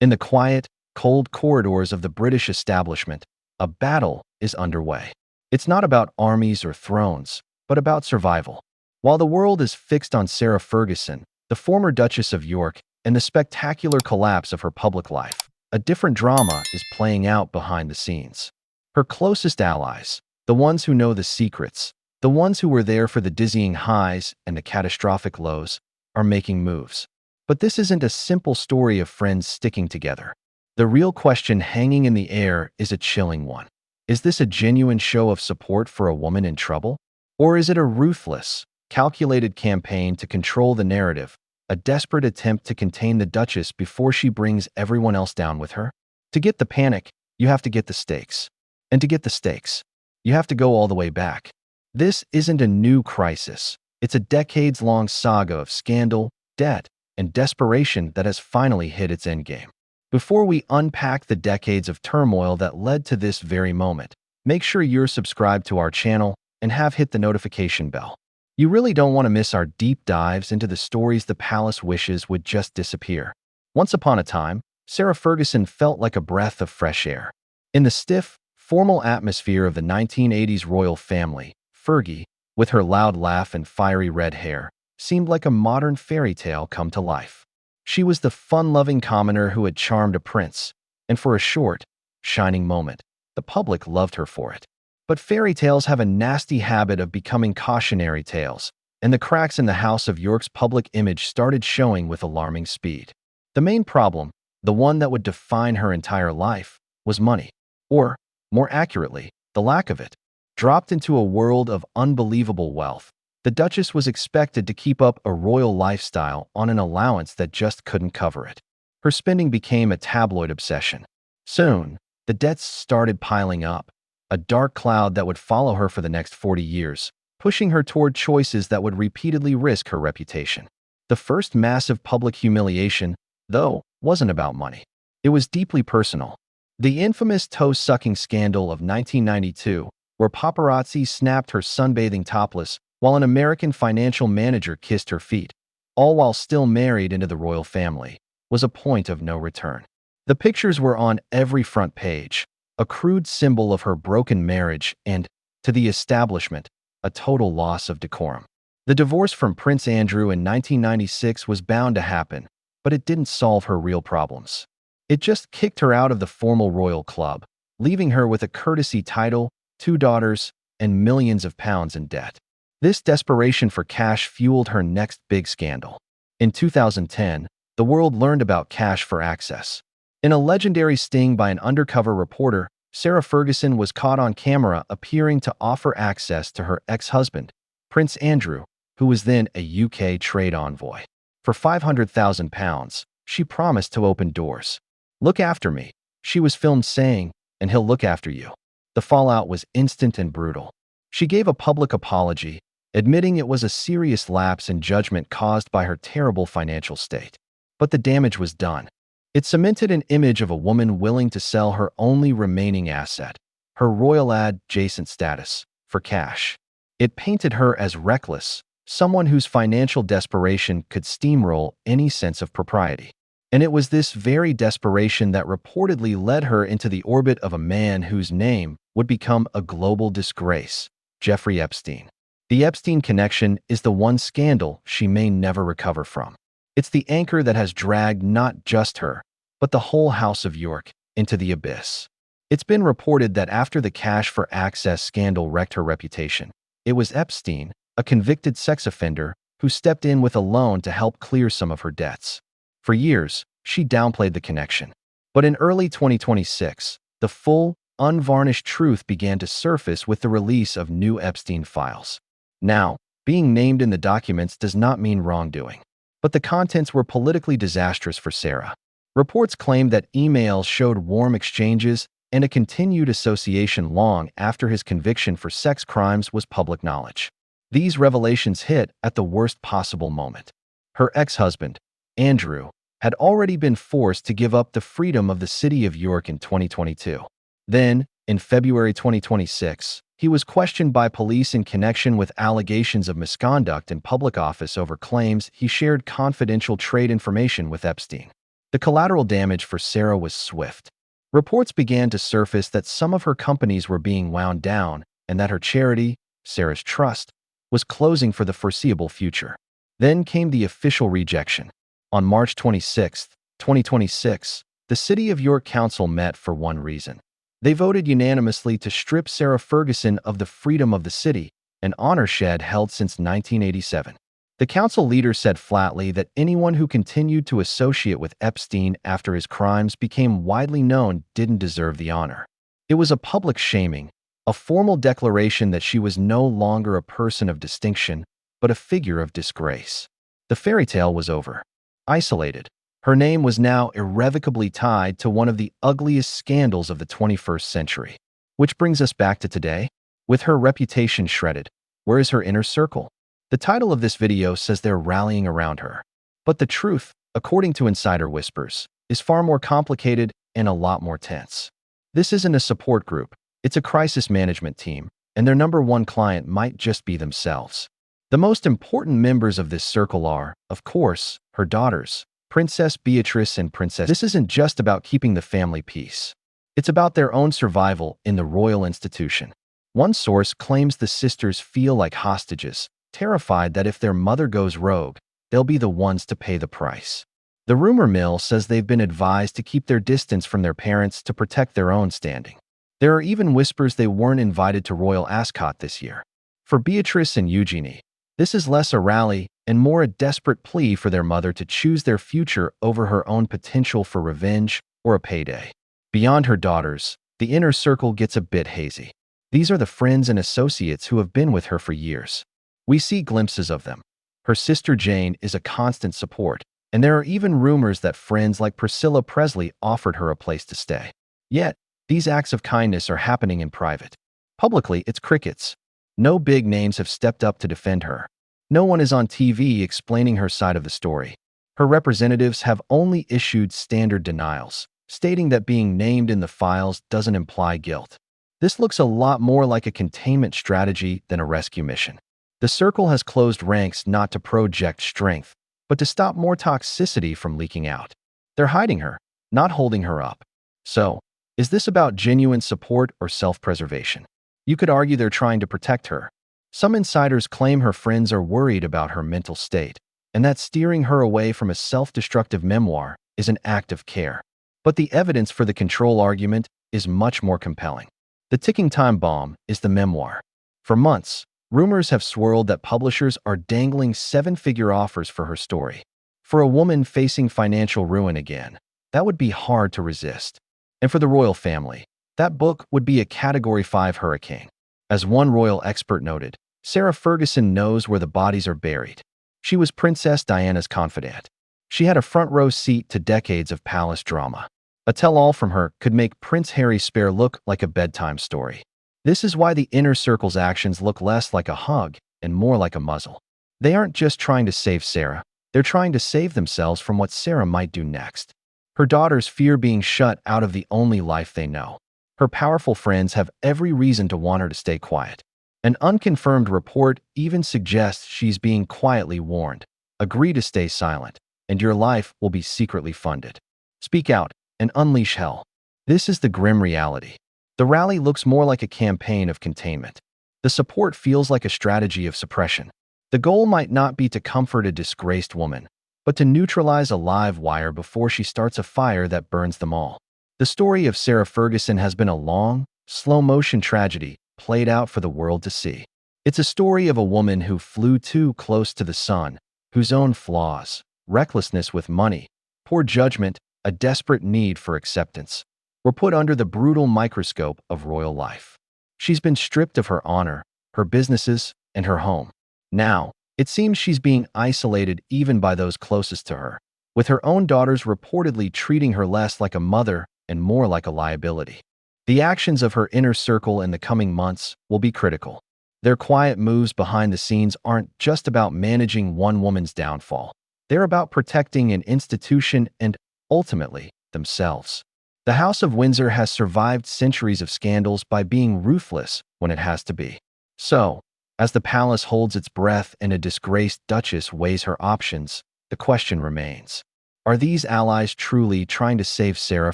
In the quiet, cold corridors of the British establishment, a battle is underway. It's not about armies or thrones, but about survival. While the world is fixed on Sarah Ferguson, the former Duchess of York, and the spectacular collapse of her public life, a different drama is playing out behind the scenes. Her closest allies, the ones who know the secrets, the ones who were there for the dizzying highs and the catastrophic lows, are making moves. But this isn't a simple story of friends sticking together. The real question hanging in the air is a chilling one. Is this a genuine show of support for a woman in trouble? Or is it a ruthless, calculated campaign to control the narrative, a desperate attempt to contain the Duchess before she brings everyone else down with her? To get the panic, you have to get the stakes. And to get the stakes, you have to go all the way back. This isn't a new crisis. It's a decades-long saga of scandal, debt, and desperation that has finally hit its endgame. Before we unpack the decades of turmoil that led to this very moment, make sure you're subscribed to our channel and have hit the notification bell. You really don't want to miss our deep dives into the stories the palace wishes would just disappear. Once upon a time, Sarah Ferguson felt like a breath of fresh air. In the stiff, formal atmosphere of the 1980s royal family, Fergie, with her loud laugh and fiery red hair, seemed like a modern fairy tale come to life. She was the fun-loving commoner who had charmed a prince, and for a short, shining moment, the public loved her for it. But fairy tales have a nasty habit of becoming cautionary tales, and the cracks in the House of York's public image started showing with alarming speed. The main problem, the one that would define her entire life, was money. Or, more accurately, the lack of it. Dropped into a world of unbelievable wealth, the Duchess was expected to keep up a royal lifestyle on an allowance that just couldn't cover it. Her spending became a tabloid obsession. Soon, the debts started piling up, a dark cloud that would follow her for the next 40 years, pushing her toward choices that would repeatedly risk her reputation. The first massive public humiliation, though, wasn't about money. It was deeply personal. The infamous toe-sucking scandal of 1992, where paparazzi snapped her sunbathing topless while an American financial manager kissed her feet, all while still married into the royal family, was a point of no return. The pictures were on every front page, a crude symbol of her broken marriage and, to the establishment, a total loss of decorum. The divorce from Prince Andrew in 1996 was bound to happen, but it didn't solve her real problems. It just kicked her out of the formal royal club, leaving her with a courtesy title, 2 daughters, and millions of pounds in debt. This desperation for cash fueled her next big scandal. In 2010, the world learned about cash for access. In a legendary sting by an undercover reporter, Sarah Ferguson was caught on camera appearing to offer access to her ex-husband, Prince Andrew, who was then a UK trade envoy. For £500,000, she promised to open doors. "Look after me," she was filmed saying, "and he'll look after you." The fallout was instant and brutal. She gave a public apology, admitting it was a serious lapse in judgment caused by her terrible financial state. But the damage was done. It cemented an image of a woman willing to sell her only remaining asset, her royal adjacent status, for cash. It painted her as reckless, someone whose financial desperation could steamroll any sense of propriety. And it was this very desperation that reportedly led her into the orbit of a man whose name would become a global disgrace, Jeffrey Epstein. The Epstein connection is the one scandal she may never recover from. It's the anchor that has dragged not just her, but the whole House of York into the abyss. It's been reported that after the cash for access scandal wrecked her reputation, it was Epstein, a convicted sex offender, who stepped in with a loan to help clear some of her debts. For years, she downplayed the connection. But in early 2026, the full, unvarnished truth began to surface with the release of new Epstein files. Now, being named in the documents does not mean wrongdoing. But the contents were politically disastrous for Sarah. Reports claimed that emails showed warm exchanges and a continued association long after his conviction for sex crimes was public knowledge. These revelations hit at the worst possible moment. Her ex-husband, Andrew, had already been forced to give up the freedom of the city of York in 2022. Then, in February 2026, he was questioned by police in connection with allegations of misconduct in public office over claims he shared confidential trade information with Epstein. The collateral damage for Sarah was swift. Reports began to surface that some of her companies were being wound down and that her charity, Sarah's Trust, was closing for the foreseeable future. Then came the official rejection. On March 26, 2026, the City of York Council met for one reason. They voted unanimously to strip Sarah Ferguson of the freedom of the city, an honor shed held since 1987. The council leader said flatly that anyone who continued to associate with Epstein after his crimes became widely known didn't deserve the honor. It was a public shaming, a formal declaration that she was no longer a person of distinction, but a figure of disgrace. The fairy tale was over. Isolated, her name was now irrevocably tied to one of the ugliest scandals of the 21st century. Which brings us back to today. With her reputation shredded, where is her inner circle? The title of this video says they're rallying around her. But the truth, according to insider whispers, is far more complicated and a lot more tense. This isn't a support group, it's a crisis management team, and their number one client might just be themselves. The most important members of this circle are, of course, her daughters, Princess Beatrice and Princess. This isn't just about keeping the family peace. It's about their own survival in the royal institution. One source claims the sisters feel like hostages, terrified that if their mother goes rogue, they'll be the ones to pay the price. The rumor mill says they've been advised to keep their distance from their parents to protect their own standing. There are even whispers they weren't invited to Royal Ascot this year. For Beatrice and Eugenie, this is less a rally and more a desperate plea for their mother to choose their future over her own potential for revenge or a payday. Beyond her daughters, the inner circle gets a bit hazy. These are the friends and associates who have been with her for years. We see glimpses of them. Her sister Jane is a constant support, and there are even rumors that friends like Priscilla Presley offered her a place to stay. Yet, these acts of kindness are happening in private. Publicly, it's crickets. No big names have stepped up to defend her. No one is on TV explaining her side of the story. Her representatives have only issued standard denials, stating that being named in the files doesn't imply guilt. This looks a lot more like a containment strategy than a rescue mission. The circle has closed ranks not to project strength, but to stop more toxicity from leaking out. They're hiding her, not holding her up. So, is this about genuine support or self-preservation? You could argue they're trying to protect her. Some insiders claim her friends are worried about her mental state, and that steering her away from a self-destructive memoir is an act of care. But the evidence for the control argument is much more compelling. The ticking time bomb is the memoir. For months, rumors have swirled that publishers are dangling seven-figure offers for her story. For a woman facing financial ruin again, that would be hard to resist. And for the royal family, that book would be a Category 5 hurricane. As one royal expert noted, Sarah Ferguson knows where the bodies are buried. She was Princess Diana's confidant. She had a front-row seat to decades of palace drama. A tell-all from her could make Prince Harry's spare look like a bedtime story. This is why the inner circle's actions look less like a hug and more like a muzzle. They aren't just trying to save Sarah, they're trying to save themselves from what Sarah might do next. Her daughters fear being shut out of the only life they know. Her powerful friends have every reason to want her to stay quiet. An unconfirmed report even suggests she's being quietly warned. Agree to stay silent, and your life will be secretly funded. Speak out and unleash hell. This is the grim reality. The rally looks more like a campaign of containment. The support feels like a strategy of suppression. The goal might not be to comfort a disgraced woman, but to neutralize a live wire before she starts a fire that burns them all. The story of Sarah Ferguson has been a long, slow-motion tragedy played out for the world to see. It's a story of a woman who flew too close to the sun, whose own flaws, recklessness with money, poor judgment, a desperate need for acceptance, were put under the brutal microscope of royal life. She's been stripped of her honor, her businesses, and her home. Now, it seems she's being isolated even by those closest to her, with her own daughters reportedly treating her less like a mother and more like a liability. The actions of her inner circle in the coming months will be critical. Their quiet moves behind the scenes aren't just about managing one woman's downfall. They're about protecting an institution and, ultimately, themselves. The House of Windsor has survived centuries of scandals by being ruthless when it has to be. So, as the palace holds its breath and a disgraced duchess weighs her options, the question remains. Are these allies truly trying to save Sarah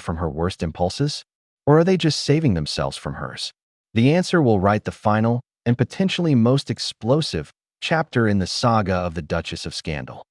from her worst impulses? Or are they just saving themselves from hers? The answer will write the final and potentially most explosive chapter in the saga of the Duchess of Scandal.